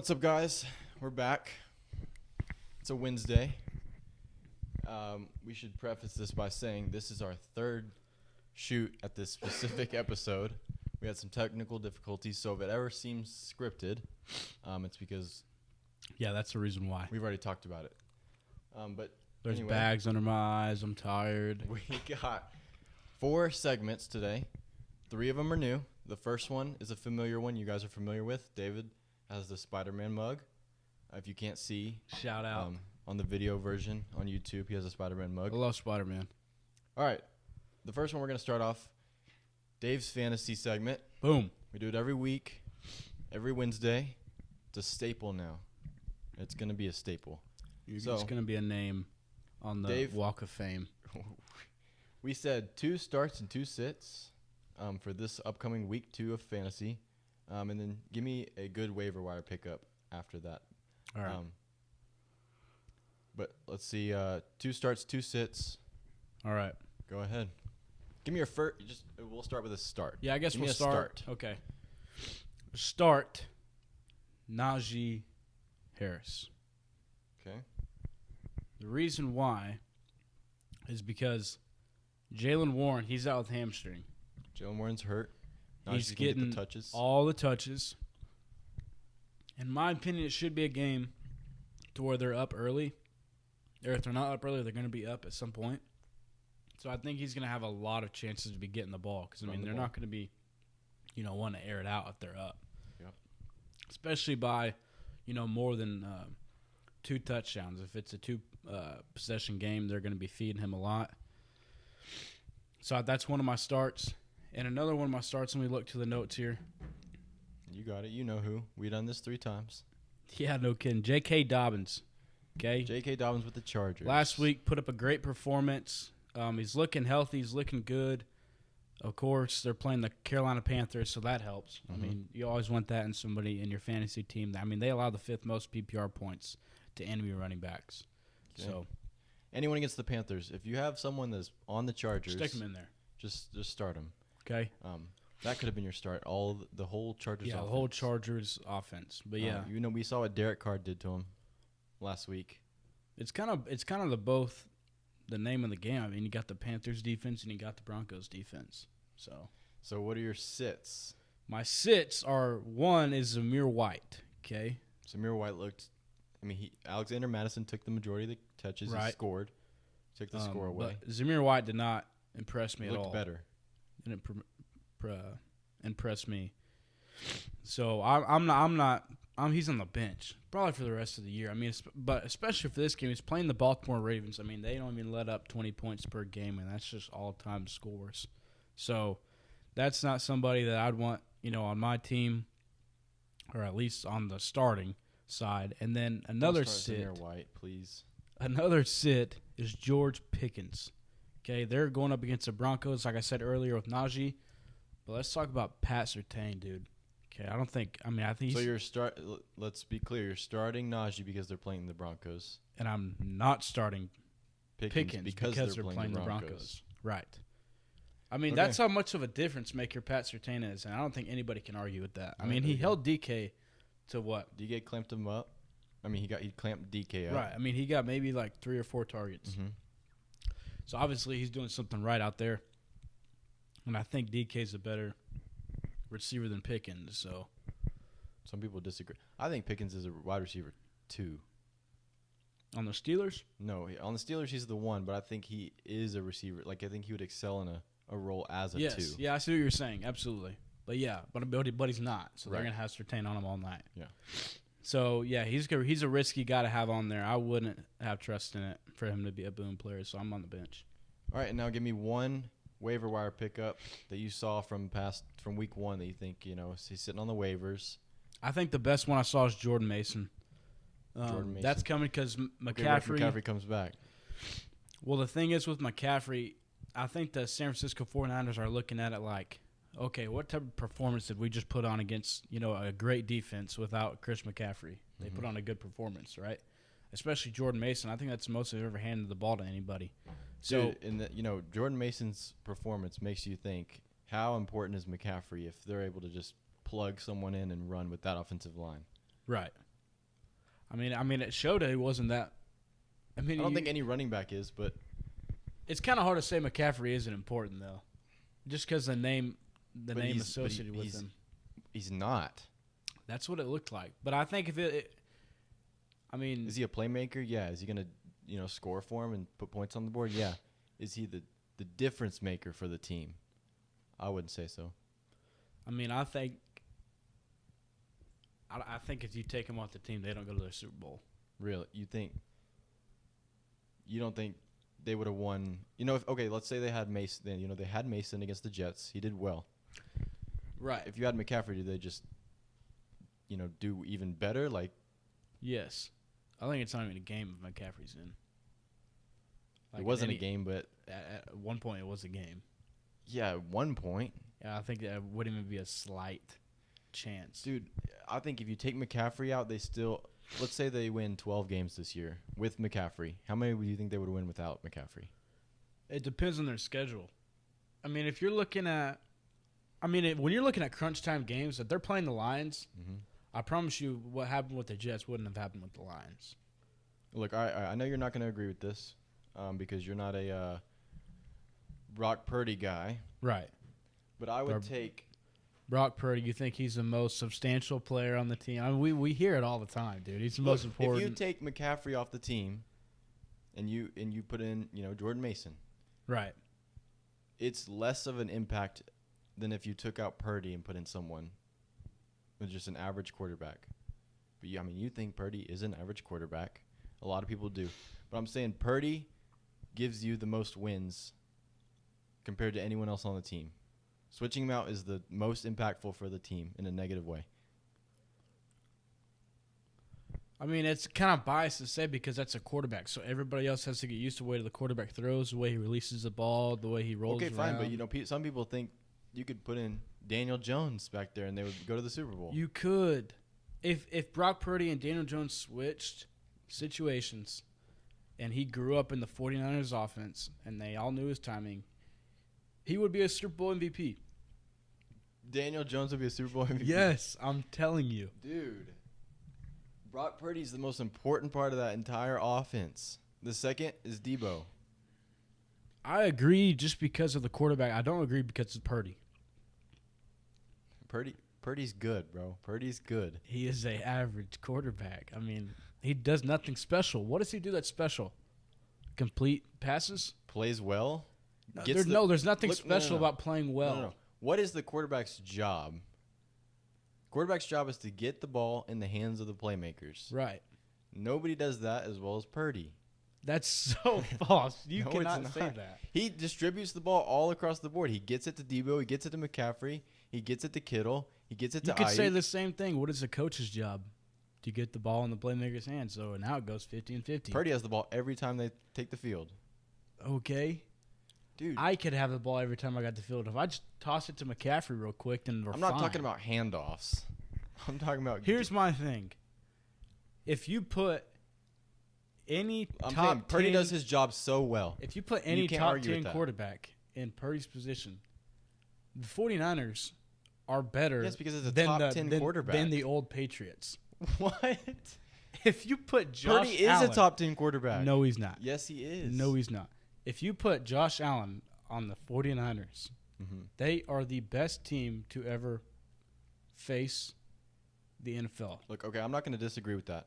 What's up, guys? We're back. It's a Wednesday. We should preface this by saying this is our third shoot at this specific episode. We had some technical difficulties, so if it ever seems scripted, it's because Yeah, that's the reason why. we've already talked about it. But There's anyway, bags under my eyes. I'm tired. we got 4 segments today. 3 of them are new. The first one is a familiar one you guys are familiar with. David has the Spider-Man mug. If you can't see, Shout out. on the video version on YouTube, he has a Spider-Man mug. I love Spider-Man. All right. The first one we're going to start off, Dave's fantasy segment. Boom. We do it every week, every Wednesday. It's a staple now. It's going to be a staple. It's So, going to be a name on the Dave- Walk of Fame. We said 2 starts and 2 sits for this upcoming week 2 of fantasy. And then give me a good waiver wire pickup after that. All right. But let's see. 2 starts, 2 sits. All right. Go ahead. Give me your first. We'll start with a start. Yeah, I guess Give me we'll a start. Okay. Start Najee Harris. Okay. The reason why is because Jalen Warren, he's out with hamstring. Jalen Warren's hurt. Now He's he can get getting the touches. all the touches. In my opinion, it should be a game to where they're up early. Or if they're not up early, they're going to be up at some point. So I think he's going to have a lot of chances to be getting the ball. Because, they're not going to be, wanting to air it out if they're up. Yep. Especially by, more than 2 touchdowns. If it's a 2-possession game, they're going to be feeding him a lot. So that's one of my starts. And another one of my starts, when we look to the notes here. You got it. You know who. We've done this 3 times. Yeah, no kidding. J.K. Dobbins. Okay. J.K. Dobbins with the Chargers. Last week put up a great performance. He's looking healthy. He's looking good. Of course, they're playing the Carolina Panthers, so that helps. Mm-hmm. You always want that in somebody in your fantasy team. They allow the 5th most PPR points to enemy running backs. Okay. So anyone against the Panthers, if you have someone that's on the Chargers, stick them in there. Just start him. Okay. That could have been your start. The whole Chargers. Yeah, offense. the whole Chargers offense. But yeah, we saw what Derek Carr did to him last week. it's kind of the name of the game. You got the Panthers defense and you got the Broncos defense. So what are your sits? my sits are, one is Zamir White. Okay. Zamir White looked. Alexander Madison took the majority of the touches. Right. He scored. Took the score away. But Zamir White did not impress me at all. Looked better. Didn't impress me. So I'm not. He's on the bench probably for the rest of the year. But especially for this game, he's playing the Baltimore Ravens. They don't even let up 20 points per game, and that's just all-time scores. So that's not somebody that I'd want, on my team, or at least on the starting side. And then another Don't start sit. Zamir White, please. Another sit is George Pickens. Okay, they're going up against the Broncos, like I said earlier, with Najee. But let's talk about Pat Surtain, dude. Okay, I think he's... So let's be clear. You're starting Najee because they're playing the Broncos. And I'm not starting Pickens because they're playing the Broncos. Right. Okay. That's how much of a difference maker Pat Surtain is, and I don't think anybody can argue with that. Right, he held DK to what? DK clamped him up. He clamped DK up. Right. He got maybe like 3 or 4 targets. Mm-hmm. So obviously he's doing something right out there. And I think DK's a better receiver than Pickens. So Some people disagree. I think Pickens is a wide receiver 2. on the Steelers, No, on the Steelers he's the 1, but I think he is a receiver. I think he would excel in a role as a 2. yes, yeah, I see what you're saying, absolutely. But yeah, but he's not. So they're Right. gonna have Surtain on him all night. Yeah. So yeah, he's a risky guy to have on there. I wouldn't have trust in it for him to be a boom player. So I'm on the bench. All right, and now give me one waiver wire pickup that you saw from week 1 that you think he's sitting on the waivers. I think the best one I saw is Jordan Mason. Jordan Mason. That's coming because Okay, McCaffrey. what if McCaffrey comes back. Well, the thing is with McCaffrey, I think the San Francisco 49ers are looking at it like, okay, what type of performance did we just put on against a great defense without Chris McCaffrey? They put on a good performance, right? Especially Jordan Mason. I think that's the most they've ever handed the ball to anybody. So, Jordan Mason's performance makes you think, how important is McCaffrey if they're able to just plug someone in and run with that offensive line? right. I mean, it showed that he wasn't that. I mean, I don't think any running back is, but it's kind of hard to say McCaffrey isn't important though, just because the name associated with him. He's not. That's what it looked like. But I think I mean, is he a playmaker? Yeah. Is he gonna score for him and put points on the board? Yeah. Is he the difference maker for the team? I wouldn't say so. I mean, I think if you take him off the team, they don't go to the Super Bowl. Really? You don't think they would have won? Let's say they had Mason. Then they had Mason against the Jets. He did well. Right. If you had McCaffrey, do they just do even better? Like, yes. I think it's not even a game if McCaffrey's in. It wasn't a game, but at one point it was a game. Yeah, at one point. Yeah, I think that wouldn't even be a slight chance. Dude, I think if you take McCaffrey out, they still – let's say they win 12 games this year with McCaffrey. How many do you think they would win without McCaffrey? It depends on their schedule. I mean, if you're looking at – when you're looking at crunch time games, if they're playing the Lions, I promise you what happened with the Jets wouldn't have happened with the Lions. Look, I know you're not going to agree with this because you're not a Brock Purdy guy. Right. But I would take Brock Purdy. You think he's the most substantial player on the team? I mean, we hear it all the time, dude. He's the most important. If you take McCaffrey off the team, and you put in Jordan Mason, right? It's less of an impact than if you took out Purdy and put in someone with just an average quarterback. But you think Purdy is an average quarterback? A lot of people do, but I'm saying Purdy gives you the most wins compared to anyone else on the team. Switching him out is the most impactful for the team in a negative way. I mean, it's kind of biased to say because that's a quarterback, so everybody else has to get used to the way the quarterback throws, the way he releases the ball, the way he rolls around. Okay, fine, but some people think you could put in Daniel Jones back there and they would go to the Super Bowl. You could. If Brock Purdy and Daniel Jones switched situations and he grew up in the 49ers offense and they all knew his timing, he would be a Super Bowl MVP. Daniel Jones would be a Super Bowl MVP? Yes, I'm telling you. Dude, Brock Purdy's the most important part of that entire offense. The second is Debo. I agree just because of the quarterback. I don't agree because of Purdy. Purdy's good, bro. Purdy's good. He is an average quarterback. I mean, he does nothing special. What does he do that's special? Complete passes? Plays well? There's nothing special about playing well. No. What is the quarterback's job? Quarterback's job is to get the ball in the hands of the playmakers. Right. Nobody does that as well as Purdy. That's so false. You cannot say that. He distributes the ball all across the board. He gets it to Debo. He gets it to McCaffrey. He gets it to Kittle. He gets it to Ayuk. You could say the same thing. What is the coach's job? To get the ball in the playmaker's hands. So now it goes 50-50. Purdy has the ball every time they take the field. Okay. Dude. I could have the ball every time I got the field. If I just toss it to McCaffrey real quick, then we're fine. I'm not talking about handoffs. I'm talking about... Here's my thing. If you put any Purdy does his job so well. If you put any top 10 quarterback in Purdy's position, the 49ers are better because it's a top 10 quarterback. Than the old Patriots. What? If you put Josh Allen... Purdy is a top 10 quarterback. No, he's not. Yes, he is. No, he's not. If you put Josh Allen on the 49ers, they are the best team to ever face the NFL. Look, okay, I'm not going to disagree with that.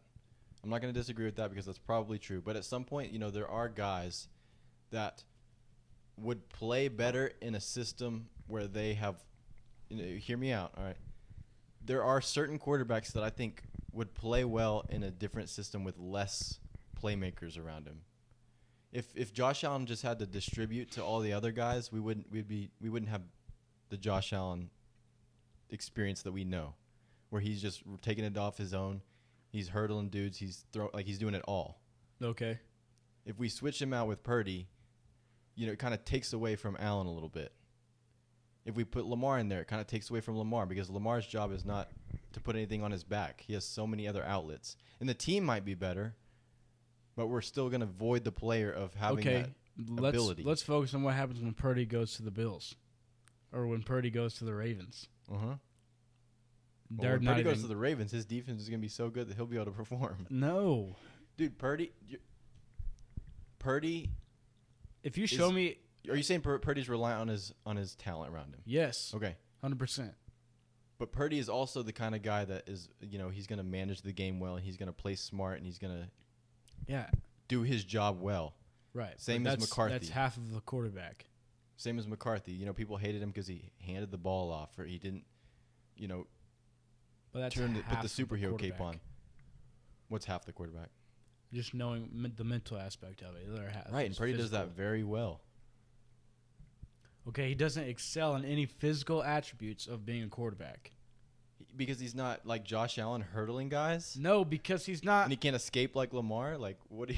I'm not going to disagree with that because that's probably true. But at some point, there are guys that would play better in a system where they have hear me out, all right? There are certain quarterbacks that I think would play well in a different system with less playmakers around him. If Josh Allen just had to distribute to all the other guys, we wouldn't have the Josh Allen experience that we know, where he's just taking it off his own, he's hurdling dudes, he's doing it all. Okay. If we switch him out with Purdy, it kind of takes away from Allen a little bit. If we put Lamar in there, it kind of takes away from Lamar because Lamar's job is not to put anything on his back. He has so many other outlets, and the team might be better. But we're still going to void the player of having that ability. Let's focus on what happens when Purdy goes to the Bills or when Purdy goes to the Ravens. They're when not Purdy goes even- to the Ravens, his defense is going to be so good that he'll be able to perform. No. Dude, Purdy. If you show me, Are you saying Purdy's reliant on his talent around him? yes, Okay. 100%. But Purdy is also the kind of guy that is, he's going to manage the game well, and he's going to play smart, and he's going to Yeah, do his job well. right. Same But as McCarthy. That's half of the quarterback. Same as McCarthy. People hated him because he handed the ball off, or he didn't, But that's put half the of superhero cape quarterback. on. What's half the quarterback? Just knowing the mental aspect of it. The other half Right, and is Purdy does physical. that very well. Okay, he doesn't excel in any physical attributes of being a quarterback. Because he's not like Josh Allen hurdling guys, No, because he's not. and he can't escape like Lamar. Like, what?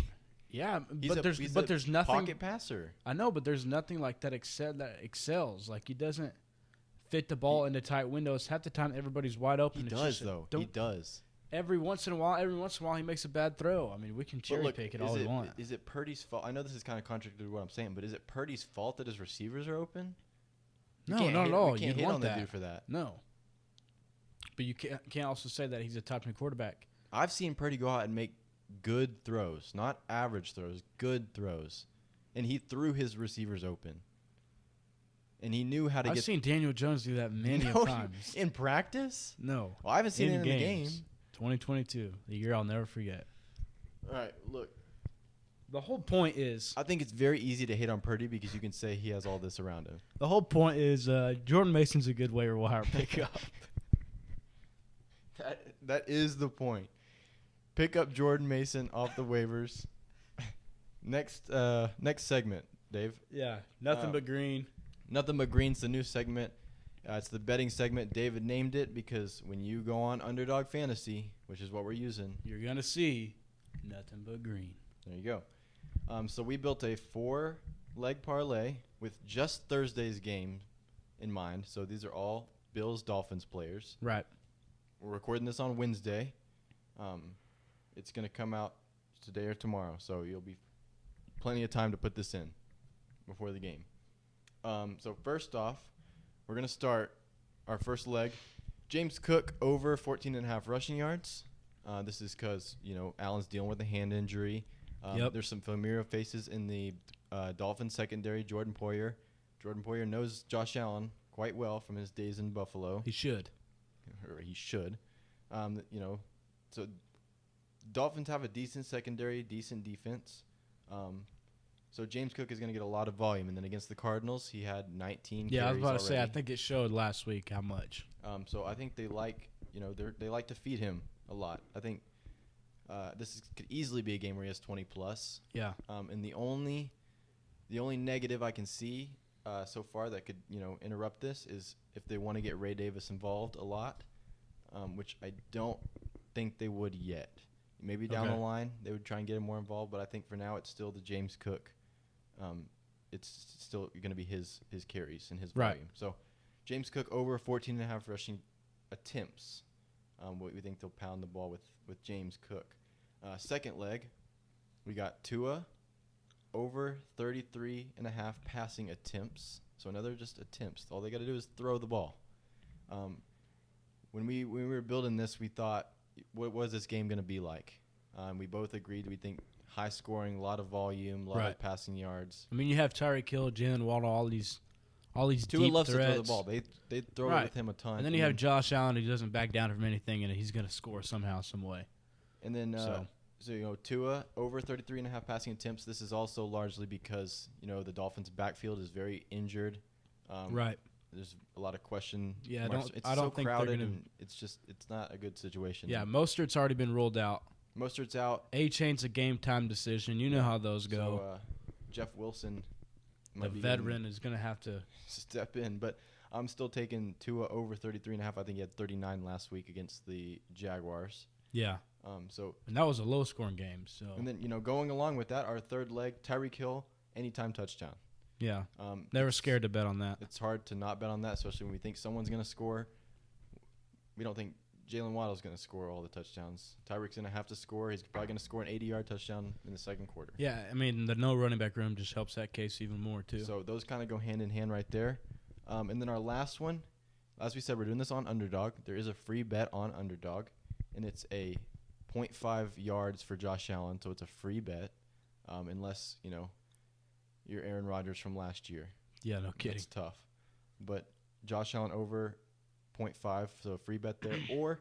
Yeah, He's but a there's nothing. pocket passer. I know, but there's nothing like that excels. Like, he doesn't fit the ball into tight windows. Half the time, everybody's wide open. He It's does just, though. don't- He does. Every once in a while, he makes a bad throw. I mean, we can But cherry look, pick it all we want. is it Purdy's fault? I know this is kind of contradictory to what I'm saying, but is it Purdy's fault that his receivers are open? No, can't not hate- at all. We can't You'd hit want on that. the dude for that. No. But you can't also say that he's a top 10 quarterback. I've seen Purdy go out and make good throws, not average throws, good throws, and he threw his receivers open. And he knew how to I've get. seen Daniel Jones do that many No, times. in practice. No. Well, I haven't seen it in the game. games. 2022, the year I'll never forget. All right, look. The whole point is I think it's very easy to hate on Purdy because you can say he has all this around him. Jordan Mason's a good waiver wire pickup. That is the point. Pick up Jordan Mason off the waivers. Next segment, Dave. Yeah, nothing but green. Nothing but green's the new segment. It's the betting segment. David named it because when you go on Underdog Fantasy, which is what we're using, You're gonna see nothing but green. there you go. So we built a 4-leg parlay with just Thursday's game in mind. So these are all Bills-Dolphins players. Right. We're recording this on Wednesday. It's going to come out today or tomorrow, so you'll be plenty of time to put this in before the game. So first off, we're going to start our first leg. James Cook over 14.5 rushing yards. This is because, Allen's dealing with a hand injury. Yep. There's some familiar faces in the Dolphins secondary. Jordan Poyer. Jordan Poyer knows Josh Allen quite well from his days in Buffalo. He should. Or he should. So Dolphins have a decent secondary, decent defense. So James Cook is going to get a lot of volume. And then against the Cardinals, he had 19 Yeah, I was carries about to say. I already. think it showed last week how much. So I think they like, they like to feed him a lot. I think could easily be a game where he has 20 plus. Yeah. And the only negative I can see so far that could interrupt this is if they want to get Ray Davis involved a lot, which I don't think they would yet. Maybe down the line they would try and get him more involved, but I think for now it's still the James Cook. It's still going to be his carries and his volume. So James Cook over 14.5 rushing attempts. We think they'll pound the ball with James Cook. Second leg, we got Tua over 33.5 passing attempts. So another just attempts. All they got to do is throw the ball. When we were building this, we thought, what was this game going to be like? We both agreed. We think high scoring, a lot of volume, a lot of passing yards. I mean, you have Tyreek Hill, Jalen Waddle, all these Tua deep loves threats. to throw the ball. They throw it with him a ton. And then you have Josh Allen, who doesn't back down from anything, and he's going to score somehow, some way. And then so Tua over 33.5 passing attempts. This is also largely because the Dolphins' backfield is very injured. Right. There's a lot of question. Yeah, marks. I don't think they're crowded, gonna. and it's not a good situation. Yeah, Mostert's already been ruled out. Mostert's out. A-Chain's a game time decision. You know how those go. So Jeff Wilson, the veteran, is going to have to step in, but I'm still taking Tua over 33.5. I think he had 39 last week against the Jaguars. Yeah. And that was a low-scoring game. So. And then going along with that, our third leg, Tyreek Hill, anytime touchdown. Yeah. Never scared to bet on that. It's hard to not bet on that, especially when we think someone's going to score. We don't think Jalen Waddle's going to score all the touchdowns. Tyreek's going to have to score. He's probably going to score an 80-yard touchdown in the second quarter. Yeah, I mean, the no running back room just helps that case even more, too. So those kind of go hand in hand right there. And then our last one, as we said, we're doing this on Underdog. There is a free bet on Underdog, and it's a 0.5 yards for Josh Allen, so it's a free bet, unless, you're Aaron Rodgers from last year. Yeah, no kidding. It's tough. But Josh Allen over 0.5, so a free bet there. Or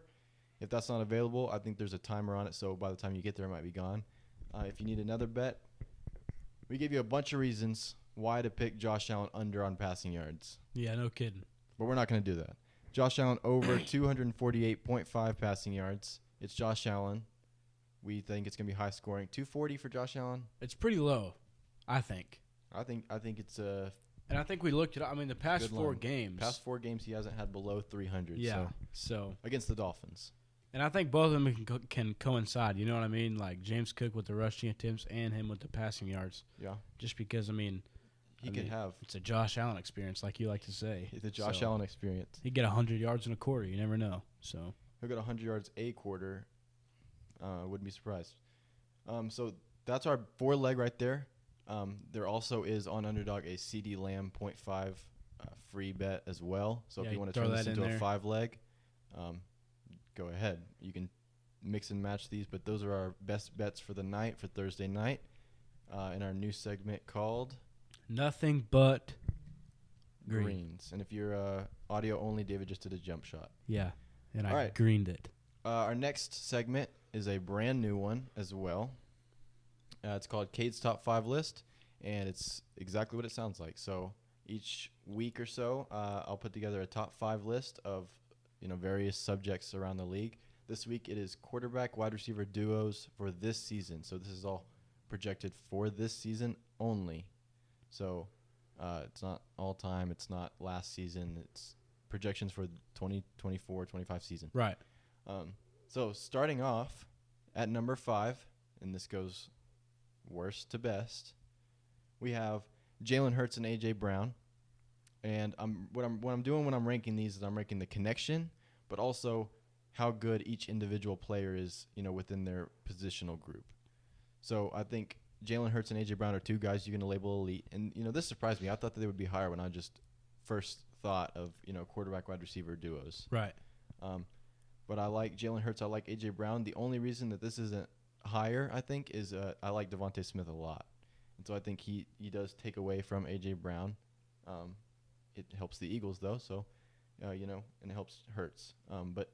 if that's not available, I think there's a timer on it, so by the time you get there, it might be gone. If you need another bet, we give you a bunch of reasons why to pick Josh Allen under on passing yards. Yeah, no kidding. But we're not going to do that. Josh Allen over 248.5 passing yards. It's Josh Allen. We think it's going to be high scoring. 240 for Josh Allen. It's pretty low, I think. I think it's and I think we looked it up. I mean, the past four games. Past 4 games, he hasn't had below 300. Yeah. So against the Dolphins. And I think both of them can coincide. You know what I mean? Like James Cook with the rushing attempts and him with the passing yards. Yeah. Just because, he could have. It's a Josh Allen experience, like you like to say. It's a Josh Allen experience. He'd get 100 yards in a quarter. You never know. So he'll get 100 yards a quarter. Wouldn't be surprised. So that's our 4-leg right there. There also is on Underdog a CD Lamb 0.5 free bet as well. So if you want to turn this into a 5-leg, go ahead. You can mix and match these, but those are our best bets for the night, for Thursday night, in our new segment called Nothing But Greens. And if you're audio only, David just did a jump shot. Yeah, and All I right. greened it. Our next segment is a brand new one as well. It's called Kade's Top 5 List, and it's exactly what it sounds like. So each week or so, I'll put together a top 5 list of various subjects around the league. This week it is quarterback, wide receiver duos for this season. So this is all projected for this season only. So it's not all time. It's not last season. It's projections for the 2024-25 season. Right. So starting off at number 5, and this goes worst to best, we have Jalen Hurts and A.J. Brown. And what I'm doing when I'm ranking these is I'm ranking the connection, but also how good each individual player is, within their positional group. So I think Jalen Hurts and A.J. Brown are 2 guys you can label elite. And, this surprised me. I thought that they would be higher when I just first thought of, quarterback wide receiver duos. Right. But I like Jalen Hurts. I like A.J. Brown. The only reason that this isn't higher, I think, is I like Devontae Smith a lot. And so I think he does take away from A.J. Brown. It helps the Eagles, though, so, and it helps Hurts. But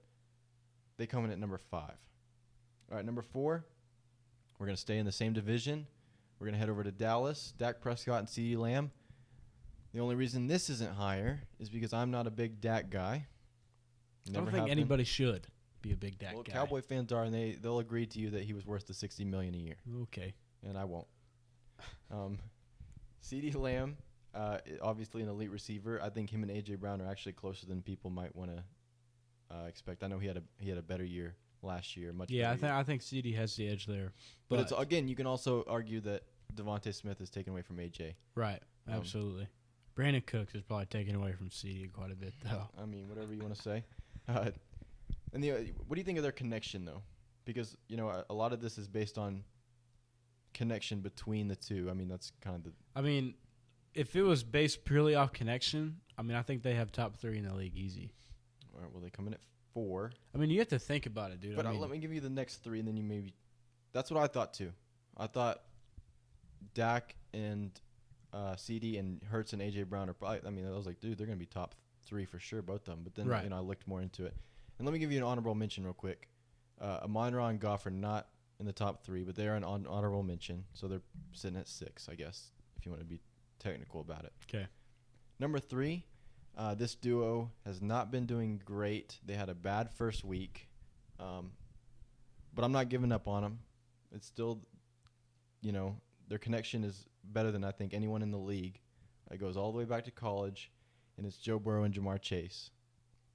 they come in at number 5. All right, number 4, we're going to stay in the same division. We're going to head over to Dallas, Dak Prescott and CeeDee Lamb. The only reason this isn't higher is because I'm not a big Dak guy. I don't think anybody should be a big Dak guy. Well, Cowboy fans are, and they'll agree to you that he was worth the $60 million a year. Okay. And I won't. CeeDee Lamb, obviously an elite receiver. I think him and A.J. Brown are actually closer than people might want to expect. I know he had a better year last year. I think CD has the edge there. But it's again, you can also argue that Devontae Smith is taken away from A.J. Right. Absolutely. Brandon Cooks is probably taken away from CD quite a bit, though. I mean, whatever you want to say. And what do you think of their connection, though? Because, a lot of this is based on connection between the two. I mean, that's kind of the... I mean, if it was based purely off connection, I think they have top 3 in the league easy. All right, well, they come in at 4. I mean, you have to think about it, dude. But let me give you the next 3, and then you maybe... That's what I thought, too. I thought Dak and CD and Hurts and A.J. Brown are probably... I was like, dude, they're going to be top 3 for sure, both of them. But then, right. I looked more into it. And let me give you an honorable mention real quick. Amon-Ra and Goff are not in the top 3, but they are an honorable mention. So they're sitting at 6, I guess, if you want to be technical about it. Okay. Number 3, this duo has not been doing great. They had a bad first week. But I'm not giving up on them. It's still, their connection is better than I think anyone in the league. It goes all the way back to college, and it's Joe Burrow and Jamar Chase.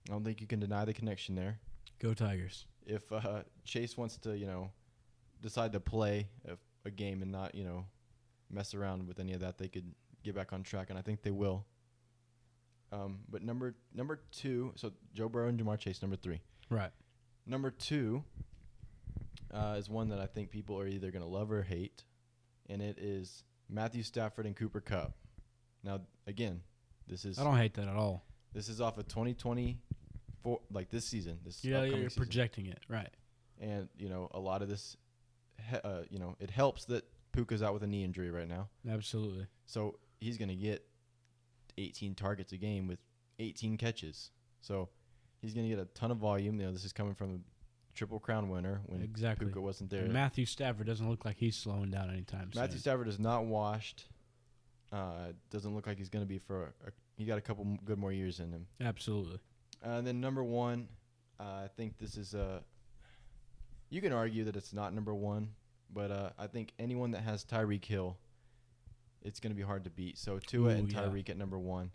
I don't think you can deny the connection there. Go Tigers. If Chase wants to, decide to play a game and not, mess around with any of that, they could get back on track, and I think they will. But number 2, so Joe Burrow and Jamar Chase, number 3. Right. Number 2 is one that I think people are either going to love or hate, and it is Matthew Stafford and Cooper Kupp. Now, again, this is... I don't hate that at all. This is off of 2024, like this season. This Yeah, upcoming you're season. projecting it, right? And a lot of this, it helps that Puka's out with a knee injury right now. Absolutely. So he's going to get 18 targets a game with 18 catches. So he's going to get a ton of volume. This is coming from a Triple Crown winner when Exactly. Puka wasn't there. And Matthew Stafford doesn't look like he's slowing down anytime soon. Matthew Stafford is not washed. Doesn't look like he's going to be he got a couple good more years in him. Absolutely. And then number one, I think this is you can argue that it's not number one, but I think anyone that has Tyreek Hill, it's going to be hard to beat. So Tua and Tyreek at number one.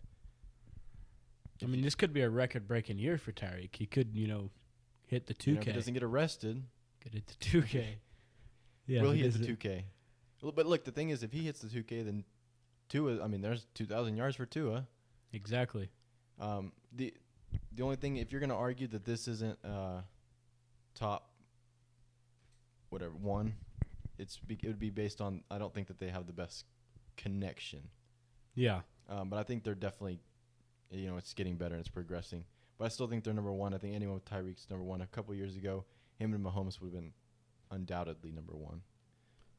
I mean, this could be a record-breaking year for Tyreek. He could, hit the 2K. If he doesn't get arrested. Could hit the 2K. Yeah. Will he hit the 2K? But look, the thing is, if he hits the 2K, then Tua, there's 2,000 yards for Tua. Exactly. The only thing, if you're going to argue that this isn't top one, it would be based on, I don't think that they have the best connection. Yeah. But I think they're definitely, it's getting better and it's progressing. But I still think they're number one. I think anyone with Tyreek's number one. A couple years ago, him and Mahomes would have been undoubtedly number one.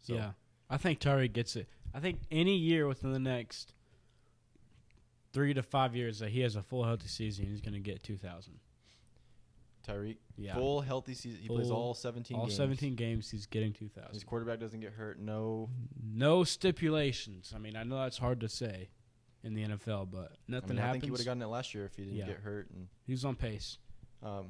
So, yeah. I think Tyreek gets it. I think any year within the next 3 to 5 years that he has a full healthy season, he's going to get 2,000. Tyreek, yeah, full healthy season. He plays all 17 games. All 17 games, he's getting 2,000. His quarterback doesn't get hurt. No stipulations. I know that's hard to say in the NFL, but nothing happens. I think he would have gotten it last year if he didn't get hurt. And he was on pace. All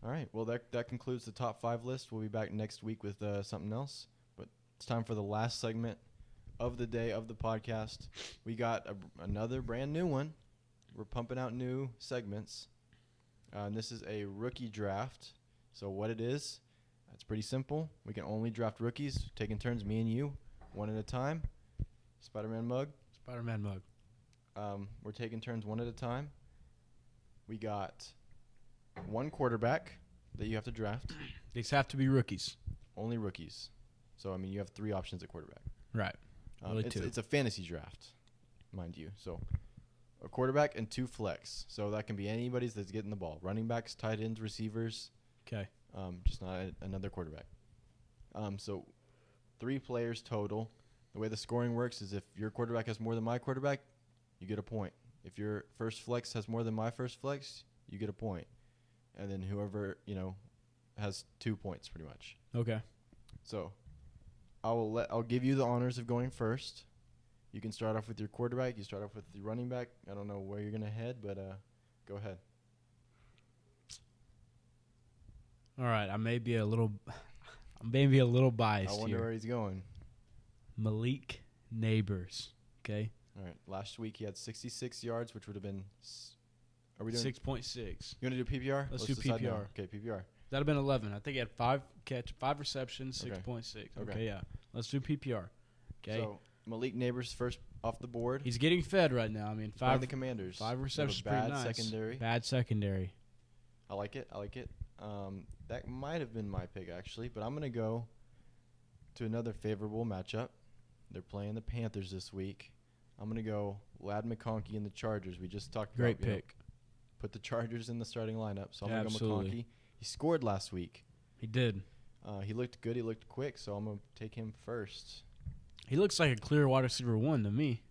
right. Well, that concludes the top 5 list. We'll be back next week with something else. But it's time for the last segment of the day of the podcast. We got another brand new one. We're pumping out new segments. And this is a rookie draft. So what it is, it's pretty simple. We can only draft rookies, taking turns, me and you, one at a time. Spider-Man mug. We're taking turns one at a time. We got one quarterback that you have to draft. These have to be rookies. Only rookies. So, you have 3 options at quarterback. Right. Really it's a fantasy draft, mind you. So, a quarterback and 2 flex. So, that can be anybody's that's getting the ball. Running backs, tight ends, receivers. Okay. Just not another quarterback. So, 3 players total. The way the scoring works is if your quarterback has more than my quarterback, you get a point. If your first flex has more than my first flex, you get a point. And then whoever, has 2 points pretty much. Okay. So, I'll give you the honors of going first. You can start off with your quarterback. You start off with the running back. I don't know where you're going to head, but go ahead. All right. I may be a little biased I wonder here. where he's going. Malik Neighbors. Okay. All right. Last week he had 66 yards, which would have been. Are we doing 6.6? You want to do PPR? Let's do decide now. PPR. Okay, PPR. That'd have been 11. I think he had 5 receptions, 6.6. Okay, yeah. Let's do PPR. Okay. So Malik Neighbors first off the board. He's getting fed right now. 5 the Commanders. 5 receptions, bad pretty nice. secondary. Bad secondary. I like it. That might have been my pick actually, but I'm gonna go to another favorable matchup. They're playing the Panthers this week. I'm gonna go Lad McConkey and the Chargers. We just talked Great about pick. Put the Chargers in the starting lineup. So I'm gonna Absolutely. go McConkey. He scored last week. He did. He looked good. He looked quick. So I'm gonna take him first. He looks like a clear wide receiver 1 to me.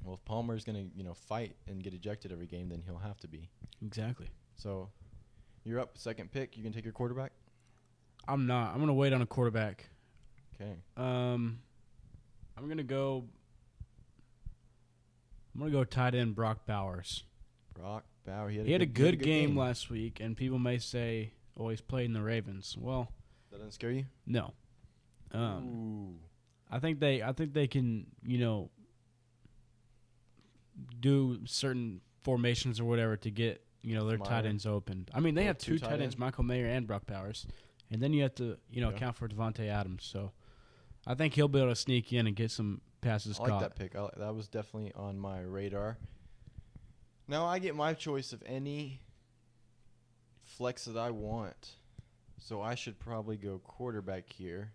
Well, if Palmer's gonna fight and get ejected every game, then he'll have to be. Exactly. So you're up. Second pick. You can take your quarterback. I'm not. I'm gonna wait on a quarterback. Okay. I'm gonna go tight end Brock Bowers. Brock Bauer. He had a good game last week, and people may say, "Oh, he's played in the Ravens." Well, that doesn't scare you? no. Ooh. I think they can do certain formations or whatever to get their tight ends open. They have 2 tight ends, Michael Mayer and Brock Bowers, and then you have to account for Devontae Adams. So I think he'll be able to sneak in and get some passes caught. I like that pick. That was definitely on my radar. Now I get my choice of any flex that I want. So I should probably go quarterback here.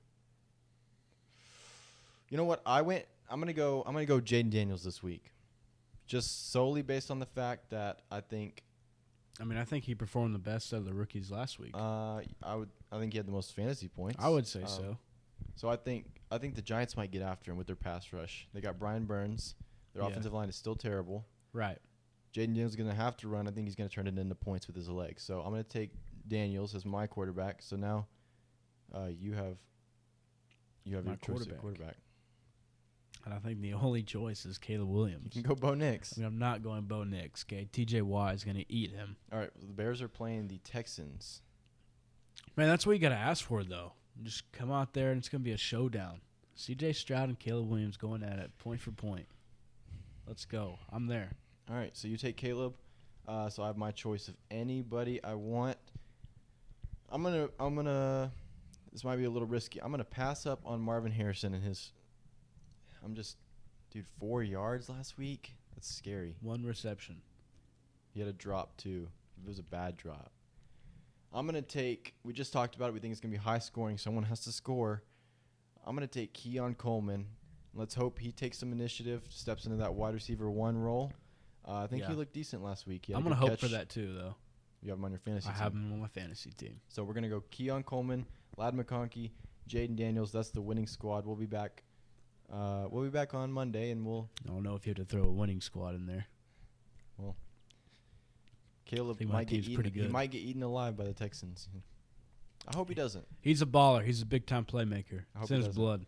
You know what? I'm gonna go Jaden Daniels this week. just solely based on the fact that I think I think he performed the best out of the rookies last week. I think he had the most fantasy points. I would say so. So I think the Giants might get after him with their pass rush. They got Brian Burns. Their offensive line is still terrible. Right. Jaden Daniels is going to have to run. I think he's going to turn it into points with his legs. So I'm going to take Daniels as my quarterback. So now you have your choice of quarterback. And I think the only choice is Caleb Williams. You can go Bo Nix. I'm not going Bo Nix. Okay, TJ Watt is going to eat him. All right, the Bears are playing the Texans. Man, that's what you got to ask for, though. Just come out there, and it's going to be a showdown. C.J. Stroud and Caleb Williams going at it point for point. Let's go. I'm there. All right, so you take Caleb. So I have my choice of anybody I want. I'm gonna. This might be a little risky. I'm gonna pass up on Marvin Harrison and his. 4 yards last week. That's scary. 1 reception. He had a drop too. It was a bad drop. I'm gonna take. We just talked about it. We think it's gonna be high scoring. Someone has to score. I'm gonna take Keon Coleman. Let's hope he takes some initiative, steps into that wide receiver 1 role. I think he looked decent last week. I'm going to hope for that too, though. You have him on your fantasy team? I have him on my fantasy team. So we're going to go Keon Coleman, Ladd McConkey, Jaden Daniels. That's the winning squad. We'll be back on Monday, and we'll... I don't know if you have to throw a winning squad in there. Well, Caleb might get eaten. Pretty good. He might get eaten alive by the Texans. I hope he doesn't. He's a baller. He's a big-time playmaker. It's in his blood.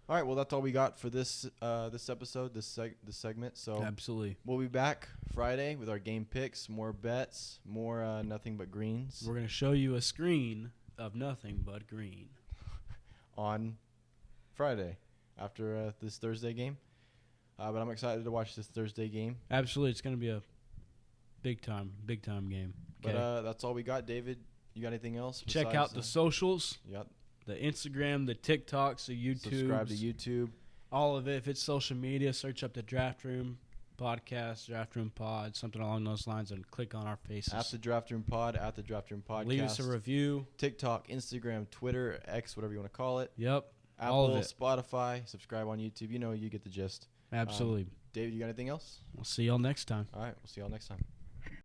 All right, well, that's all we got for this episode, this segment. So absolutely, we'll be back Friday with our game picks, more bets, more nothing but greens. We're gonna show you a screen of nothing but green on Friday after this Thursday game. But I'm excited to watch this Thursday game. Absolutely, it's gonna be a big time game. Okay. But that's all we got, David. You got anything else? Check out the socials. Yep. The Instagram, the TikToks, the YouTube. Subscribe to YouTube. All of it. If it's social media, search up the Draft Room Podcast, Draft Room Pod, something along those lines, and click on our faces. At the Draft Room Pod, at the Draft Room Podcast. Leave us a review. TikTok, Instagram, Twitter, X, whatever you want to call it. Yep. Apple, all of it. Spotify. Subscribe on YouTube. You get the gist. Absolutely. David, you got anything else? We'll see y'all next time. All right. We'll see y'all next time.